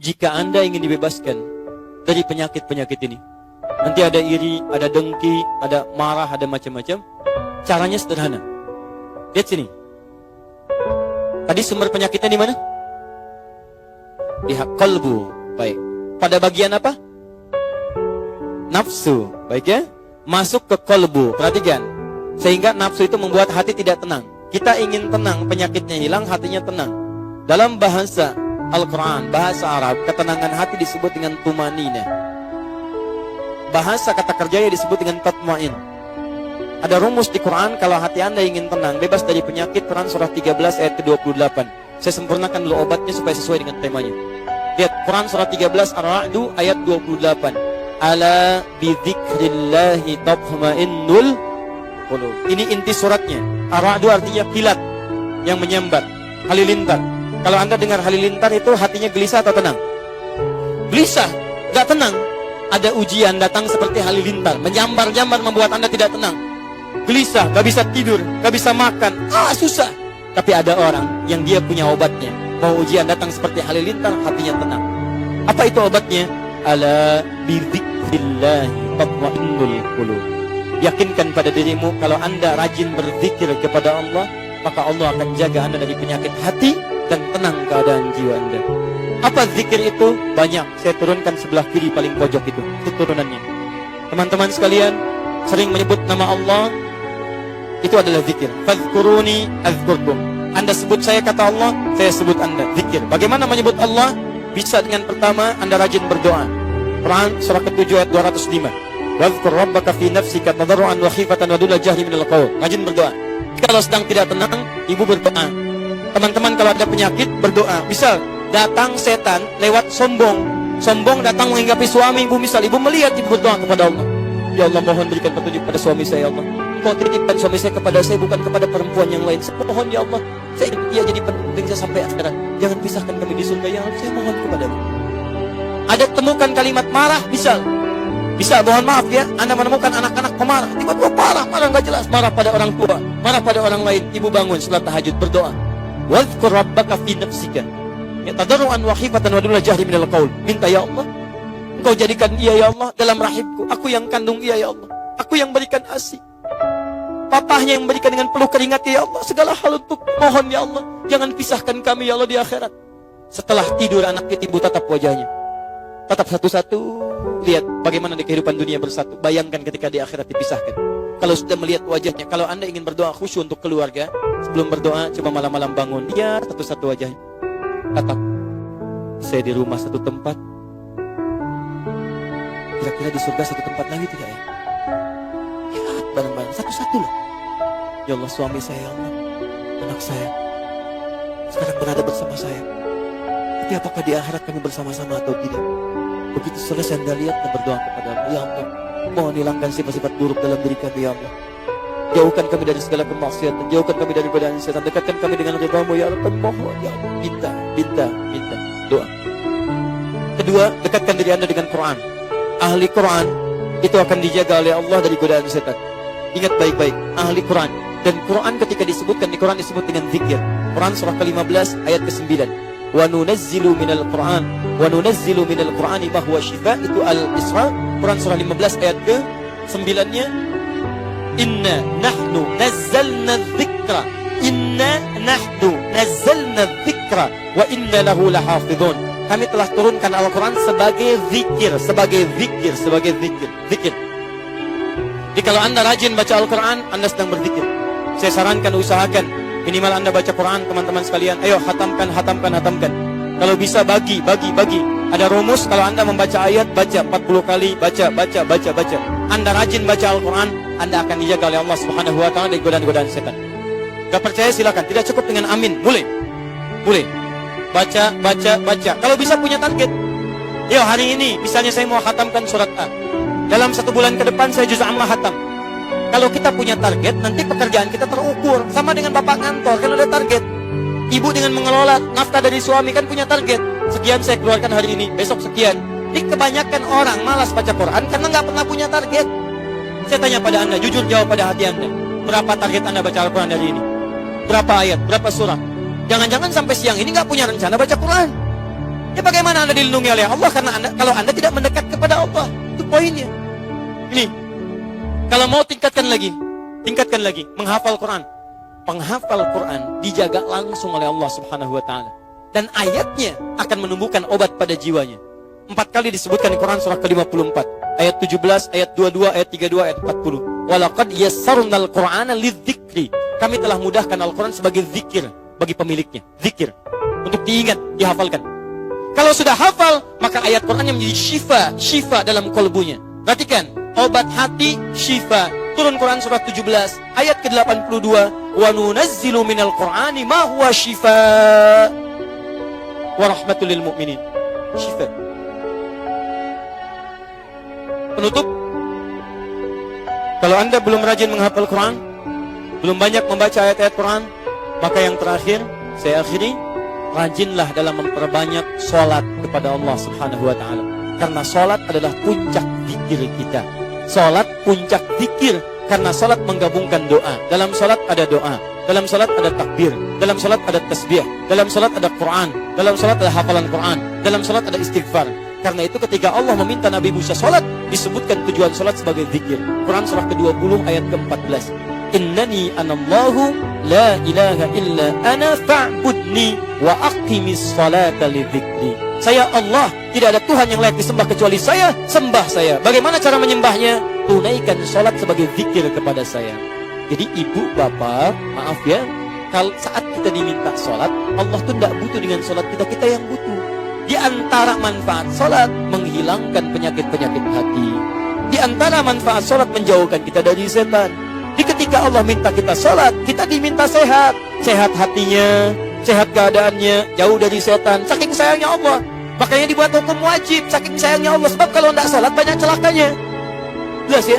jika Anda ingin dibebaskan dari penyakit-penyakit ini. Nanti ada iri, ada dengki, ada marah, ada macam-macam. Caranya sederhana. Lihat sini. Tadi sumber penyakitnya di mana? Di qalbu. Baik. Pada bagian apa? Nafsu. Baik ya? Masuk ke qalbu. Perhatikan. Sehingga nafsu itu membuat hati tidak tenang. Kita ingin tenang, penyakitnya hilang, hatinya tenang. Dalam bahasa Al-Quran, bahasa Arab, ketenangan hati disebut dengan tumanina. Bahasa kata kerjanya disebut dengan tatma'in. Ada rumus di Quran, kalau hati Anda ingin tenang, bebas dari penyakit, Quran surah 13 ayat ke-28. Saya sempurnakan dulu obatnya supaya sesuai dengan temanya. Lihat, Quran surah 13 Ar-Ra'du ayat 28. Ala bidzikrillahi tatma'innul qulub. Ini inti suratnya. Ar-Ra'du artinya kilat yang menyambar, halilintar. Kalau Anda dengar halilintar itu hatinya gelisah atau tenang? Gelisah, gak tenang. Ada ujian datang seperti halilintar, menyambar-nyambar membuat Anda tidak tenang. Gelisah, gak bisa tidur, gak bisa makan, susah. Tapi ada orang yang dia punya obatnya. Mau ujian datang seperti halilintar, hatinya tenang. Apa itu obatnya? Ala bidzikrillahi tatma'innul qulub. Yakinkan pada dirimu, kalau Anda rajin berzikir kepada Allah, maka Allah akan jaga Anda dari penyakit hati dan tenang keadaan jiwa Anda. Apa zikir itu? Banyak. Saya turunkan sebelah kiri paling pojok itu turunannya. Teman-teman sekalian, sering menyebut nama Allah, itu adalah zikir. Fadhkuruni azkurkum. Anda sebut saya, kata Allah, saya sebut Anda. Zikir. Bagaimana menyebut Allah? Bisa dengan pertama, Anda rajin berdoa. Quran surah ke-7 ayat 205. Wadhkur rabbaka fi nafsika tadarruan wa khifatan wa duna jahri minal qaul. Rajin berdoa. Kalau sedang tidak tenang, ibu berdoa. Teman-teman kalau ada penyakit, berdoa. Misal datang setan lewat sombong. Sombong datang menghinggapi suami ibu, misal ibu melihat, ibu berdoa kepada Allah. Ya Allah, mohon berikan petunjuk pada suami saya, ya Allah. Engkau titipkan suami saya kepada saya, bukan kepada perempuan yang lain. Saya mohon ya Allah, saya ingin dia jadi penting saya sampai akhirat. Jangan pisahkan kami di surga, ya Allah. Saya mohon kepadamu. Ada temukan kalimat marah, bisa mohon maaf ya, Anda menemukan anak-anak pemarah, tiba-tiba marah gak jelas, marah pada orang tua, marah pada orang lain. Ibu bangun setelah tahajud berdoa. Wadhkur rabbaka fi nafsika tadarruan wa khifatan wa duna jahri minal qaul. Minta ya Allah, Engkau jadikan ia ya Allah dalam rahimku, aku yang kandung ia ya Allah, aku yang berikan ASI, papahnya yang berikan dengan peluh keringat ya Allah, segala hal untuk mohon ya Allah, jangan pisahkan kami ya Allah di akhirat. Setelah tidur anak ibu tatap wajahnya, tatap satu-satu, lihat bagaimana di kehidupan dunia bersatu. Bayangkan ketika di akhirat dipisahkan. Kalau sudah melihat wajahnya, kalau Anda ingin berdoa khusyuk untuk keluarga, sebelum berdoa coba malam-malam bangun, lihat satu-satu wajahnya, tatap. Saya di rumah satu tempat, kira-kira di surga satu tempat lagi tidak ya? Lihat bareng-bareng, satu-satu loh. Ya Allah, suami saya, ya Allah, anak saya sekarang berada bersama saya. Tapi apakah di akhirat kami bersama-sama atau tidak? Begitu selesai Anda lihat dan berdoa kepada Allah, ya Allah, mohon hilangkan sifat-sifat buruk dalam diri kami ya Allah. Jauhkan kami dari segala kemaksiatan, jauhkan kami dari godaan setan, dekatkan kami dengan ridha-Mu ya Allah. Mohon ya Allah, minta doa. Kedua, dekatkan diri Anda dengan Quran. Ahli Quran itu akan dijaga oleh Allah dari godaan setan. Ingat baik-baik, ahli Quran. Dan Quran ketika disebutkan di Quran disebut dengan zikir. Quran surah ke-15 ayat ke-9. Wa nunazzilu minal Qur'an wa nunazzilu minal Qur'ani ma huwa shifa. Itu Al-Isra, Quran surah 15 ayat ke-9-nya. Inna nahnu nazzalna dzikra wa inna lahu lahafidhun. Kami telah turunkan Al-Quran sebagai zikir. Jadi kalau Anda rajin baca Al-Quran, Anda sedang berzikir. Saya sarankan, usahakan minimal Anda baca Quran, teman-teman sekalian. Ayo hatamkan. Kalau bisa bagi. Ada rumus, kalau Anda membaca ayat, baca 40 kali, baca. Anda rajin baca Al-Quran, Anda akan dijaga oleh Allah Subhanahu wa ta'ala dari godaan-godaan setan. Gak percaya silakan, tidak cukup dengan amin, boleh. Baca. Kalau bisa punya target. Yo, hari ini misalnya saya mau khatamkan surat A. Dalam 1 bulan ke depan saya juz amma khatam. Kalau kita punya target, nanti pekerjaan kita terukur. Sama dengan bapak kantor, kan ada target. Ibu dengan mengelola nafkah dari suami kan punya target. Sekian saya keluarkan hari ini, besok sekian. Jadi kebanyakan orang malas baca Quran karena nggak pernah punya target. Saya tanya pada Anda, jujur jawab pada hati Anda. Berapa target Anda baca Al-Quran hari ini? Berapa ayat? Berapa surah? Jangan-jangan sampai siang ini nggak punya rencana baca Quran. Ya bagaimana Anda dilindungi oleh Allah? Karena kalau Anda tidak mendekat kepada Allah. Itu poinnya. Ini, kalau mau tingkatkan lagi, menghafal Quran. Penghafal Quran dijaga langsung oleh Allah Subhanahu wa Ta'ala. Dan ayatnya akan menumbuhkan obat pada jiwanya. 4 kali disebutkan di Quran surah ke-54. Ayat 17, ayat 22, ayat 32, ayat 40. Walaqad yassarnal Qur'ana lidzikri. Kami telah mudahkan Al-Quran sebagai zikir bagi pemiliknya. Zikir. Untuk diingat, dihafalkan. Kalau sudah hafal, maka ayat Quran yang menjadi syifa dalam kolbunya. Perhatikan, obat hati, syifa. Turun Quran surah 17, ayat ke-82. Wa nunazzilu minal Qur'ani ma huwa syifa wa rahmatul lil mu'minin. Syifa. Penutup, kalau Anda belum rajin menghafal Quran, belum banyak membaca ayat-ayat Quran, maka yang terakhir, saya akhiri, rajinlah dalam memperbanyak sholat kepada Allah Subhanahu wa Ta'ala. Karena sholat adalah puncak zikir kita. Sholat puncak zikir, karena sholat menggabungkan doa. Dalam sholat ada doa, dalam sholat ada takbir, dalam sholat ada tasbih, dalam sholat ada Quran, dalam sholat ada hafalan Quran, dalam sholat ada istighfar. Karena itu ketika Allah meminta Nabi Musa sholat, disebutkan tujuan sholat sebagai zikir. Quran surah ke-20 ayat ke-14. Innani anallahu la ilaha illa ana fa'budni wa aqimis salata li dzikri. Saya Allah, tidak ada Tuhan yang layak disembah kecuali saya, sembah saya. Bagaimana cara menyembahnya? Tunaikan sholat sebagai zikir kepada saya. Jadi ibu, bapak, maaf ya, kalau saat kita diminta sholat, Allah tuh tidak butuh dengan sholat kita, kita yang butuh. Di antara manfaat sholat, menghilangkan penyakit-penyakit hati. Di antara manfaat sholat, menjauhkan kita dari setan. Di ketika Allah minta kita sholat, kita diminta sehat. Sehat hatinya, sehat keadaannya, jauh dari setan. Saking sayangnya Allah, makanya dibuat hukum wajib. Saking sayangnya Allah, sebab kalau tidak sholat banyak celakanya. Jelas ya?